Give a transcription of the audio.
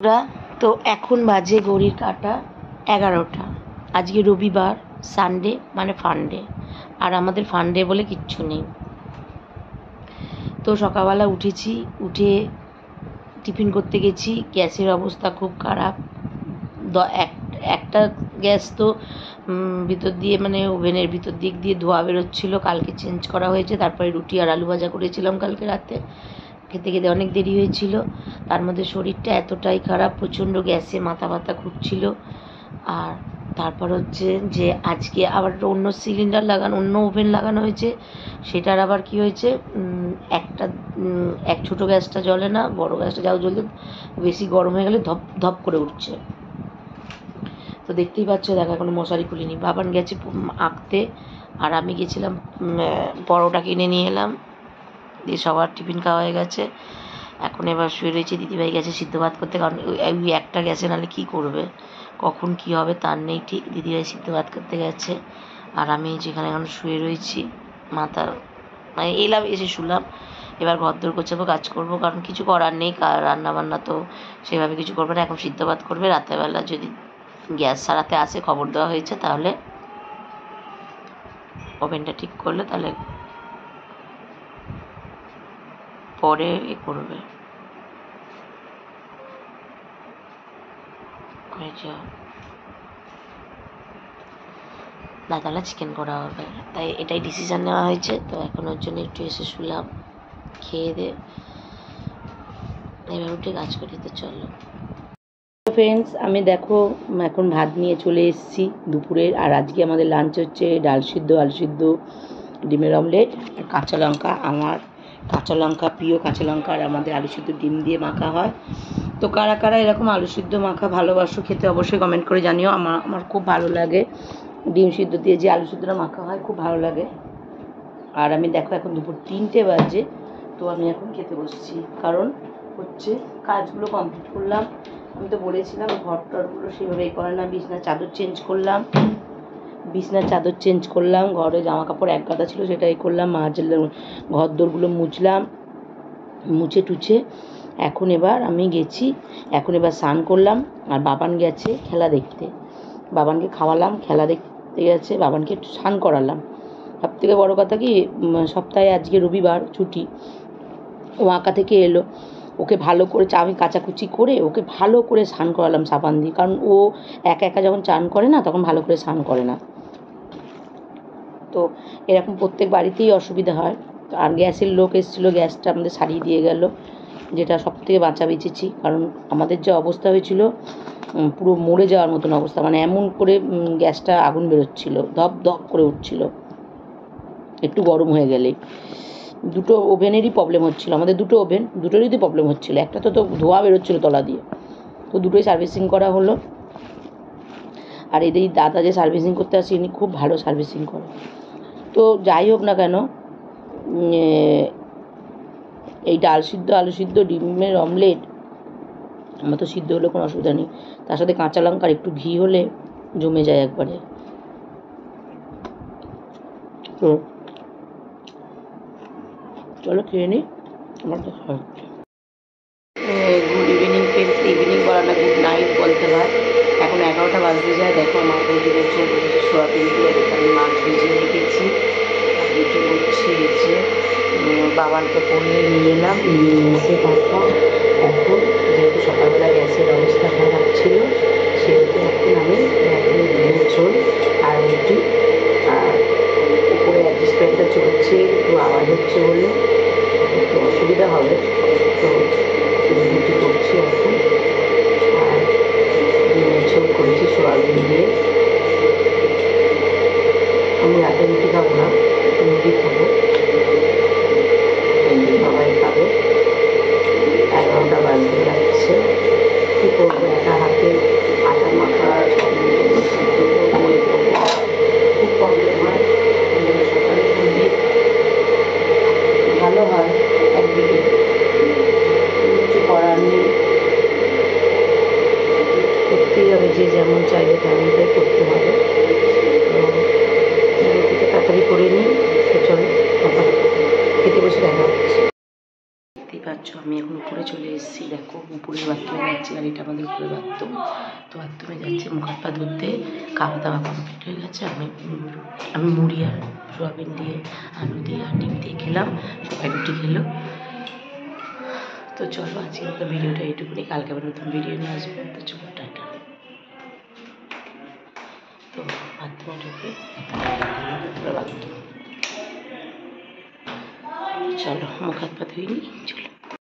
রা তো এখন বাজে ঘড়ির কাঁটা 11টা। আজকে রবিবার, সানডে মানে ফান্ডে, আর আমাদের ফান্ডে বলে কিচ্ছু নেই। তো সকালবেলা উঠেছি, উঠে টিফিন করতে গেছি। গ্যাসের অবস্থা খুব খারাপ। একটা গ্যাস তো ভিতর দিয়ে মানে ওভেনের ভিতর দিক দিয়ে ধোয়া বেরোচ্ছিলো। কালকে চেঞ্জ করা হয়েছে। তারপরে রুটি আর আলু ভাজা করেছিলাম কালকে রাতে, খেতে খেতে অনেক দেরি হয়েছিল। তার মধ্যে শরীরটা এতটাই খারাপ, প্রচণ্ড গ্যাসে মাথা ব্যথা ঘুরছিল। আর তারপর হচ্ছে যে আজকে আবার অন্য সিলিন্ডার লাগানো, অন্য ওভেন লাগানো হয়েছে। সেটার আবার কি হয়েছে, এক ছোটো গ্যাসটা জ্বলে না, বড় গ্যাসটা যাও জ্বলতে বেশি গরম হয়ে গেলে ধপ ধপ করে উঠছে। তো দেখতেই পাচ্ছ, দেখো এখনো মশারি খুলিনি। বাবান গেছে আঁকতে, আর আমি গেছিলাম পরোটা কিনে নিয়ে এলাম, দিয়ে সবার টিফিন খাওয়া হয়ে গেছে। এখন এবার শুয়ে রয়েছে। দিদিভাই গেছে সিদ্ধ ভাত করতে, কারণ ওই একটা গ্যাসে নাহলে কী করবে, কখন কি হবে তার নেই ঠিক। দিদিভাই সিদ্ধ ভাত করতে গেছে, আর আমি যেখানে এখন শুয়ে রয়েছি, মাথা মানে এলাম, এসে শুলাম। এবার ঘরদোর গোছাবো, কাজ করবো, কারণ কিছু করার নেই। রান্না বান্না তো সেভাবে কিছু করবে না, এখন সিদ্ধ ভাত করবে। রাতেরবেলা যদি গ্যাস সারাতে আসে, খবর দেওয়া হয়েছে, তাহলে ওভেনটা ঠিক করলে তাহলে পরে করবে। না তাহলে চিকেন করা হবে, তাই এটাই ডিসিশান নেওয়া হয়েছে। তো এখন ওর জন্য একটু এসে শুলাম, খেয়ে দে এবার উঠে কাজ করি। তো চলো ফ্রেন্ডস, আমি দেখো এখন ভাত নিয়ে চলে এসেছি দুপুরের। আর আজকে আমাদের লাঞ্চ হচ্ছে ডাল সিদ্ধ, আলু সিদ্ধ, ডিমের অমলেট আর কাঁচা লঙ্কা। আমার কাঁচা লঙ্কা প্রিয়, কাঁচা লঙ্কা আর আমাদের আলু সিদ্ধ ডিম দিয়ে মাখা হয়। তো কারা কারা এরকম আলু সিদ্ধ মাখা ভালোবাসো খেতে, অবশ্যই কমেন্ট করে জানিও। আমার খুব ভালো লাগে ডিম সিদ্ধ দিয়ে যে আলু সিদ্ধটা মাখা হয়, খুব ভালো লাগে। আর আমি দেখো এখন দুপুর 3টে বাজে, তো আমি এখন খেতে বসেছি। কারণ হচ্ছে কাজগুলো কমপ্লিট করলাম। আমি তো বলেছিলাম ঘর টরগুলো সেভাবেই করে না, বিছনার চাদর চেঞ্জ করলাম, ঘরে জামা কাপড় এক গাদা ছিল সেটাই করলাম, ঘর দোরগুলো মুছলাম, মুছে টুছে এখন এবার আমি গেছি, এখন এবার স্নান করলাম। আর বাবান গেছে খেলা দেখতে, বাবানকে খাওয়ালাম, খেলা দেখতে গেছে, বাবানকে একটু স্নান করালাম। সবথেকে বড় কথা কি, সপ্তাহে আজকে রবিবার ছুটি, ও আঁকা থেকে এলো, ওকে ভালো করে আমি কাচাকুচি করে ওকে ভালো করে স্নান করালাম সাবান দিয়ে, কারণ ও একা একা যখন চান করে না তখন ভালো করে স্নান করে না। তো এরকম প্রত্যেক বাড়িতেই অসুবিধা হয়। আর গ্যাসের লোক এসেছিলো, গ্যাসটা আমাদের সারিয়ে দিয়ে গেল, যেটা সব থেকে বাঁচা বেঁচেছি। কারণ আমাদের যে অবস্থা হয়েছিল, পুরো মরে যাওয়ার মতন অবস্থা, মানে এমন করে গ্যাসটা আগুন বেরোচ্ছিলো, ধপ ধপ করে উঠছিল একটু গরম হয়ে গেলেই। দুটো ওভেনেরই প্রবলেম হচ্ছিলো, আমাদের দুটো ওভেন, দুটোরই প্রবলেম হচ্ছিলো। একটা তো ধোঁয়া বেরোচ্ছিলো তলা দিয়ে, তো দুটোই সার্ভিসিং করা হলো। আর এদের দাদা যে সার্ভিসিং করতে আসে, ইনি খুব ভালো সার্ভিসিং করে। তো যাই হোক না কেন, এই ডাল সিদ্ধ, আলু সিদ্ধ, ডিমের অমলেট আমার তো সিদ্ধ হলে কোনো অসুবিধা নেই, তার সাথে কাঁচা লঙ্কার একটু ঘি হলে জমে যায় একবারে। তো চলো খেয়ে নিই, আমার তো হচ্ছে। গুড ইভিনিং ফ্রেন্ডস, ইভিনিং বলা না, গুড নাইট বলতে হয়। এখন 11টা বাজতে যায়। দেখো মা বলতে বলছে সোয়াবিন দিয়ে আমি মাছ ভেজে রেখেছি, রুটি করছি। যে বাবানকে পড়িয়ে নিয়ে এলাম, নিয়ে এসে দেখো এখন যেহেতু সকালবেলা গ্যাসের অবস্থা খারাপ ছিল, সেহেতু এখন আমি ডিমের ঝোল আর রুটি, আর উপরে অ্যাডজাস্টমেন্টটা চলছে, একটু আওয়াজ হচ্ছে বলে একটু অসুবিধা হবে, তো রুটি করছি এখন। আর ডিমের ঝোল করেছি সোয়াবিন দিয়ে। আমি রাতে রুটি খাবো না, রুটি খাবো, সবাই খাবে। 11টা বাজতে যাচ্ছে, কী করবো, একা হাতে আটা মাখা খুব প্রবলেম হয়। সকালে খুবই ভালো হয়, একদিকে কিছু করার নেই, করতেই হবে, যে যেমন চাইবে তেমনটাই করতে হবে। তো রুটিটা তাড়াতাড়ি করে নিই। তো চলো আবার খেতে বসে দেখা হচ্ছে। দেখতেই পাচ্ছ আমি এখন উপরে চলে এসেছি। দেখো উপরের বাথরুমে যাচ্ছি, আর এটা আমাদের উপরে বাথরুম। তো বাথরুমে যাচ্ছি মুখ হাত পা ধুতে। খাওয়া দাওয়া কমপ্লিট হয়ে গেছে। আমি মুড়ি আর সোয়াবিন দিয়ে আলু দিয়ে আর ডিম দিয়ে খেলাম, সবাই রুটি খেলো। তো চলো আজকে একটা ভিডিওটা এইটুকুনি, কালকে আবার নতুন ভিডিও নিয়ে আসবো। তো চলো টাটা। তো বাথরুমে ঢুকে বাথরুম, চলো মুখ হাত পা ধুয়ে নিই, চলো।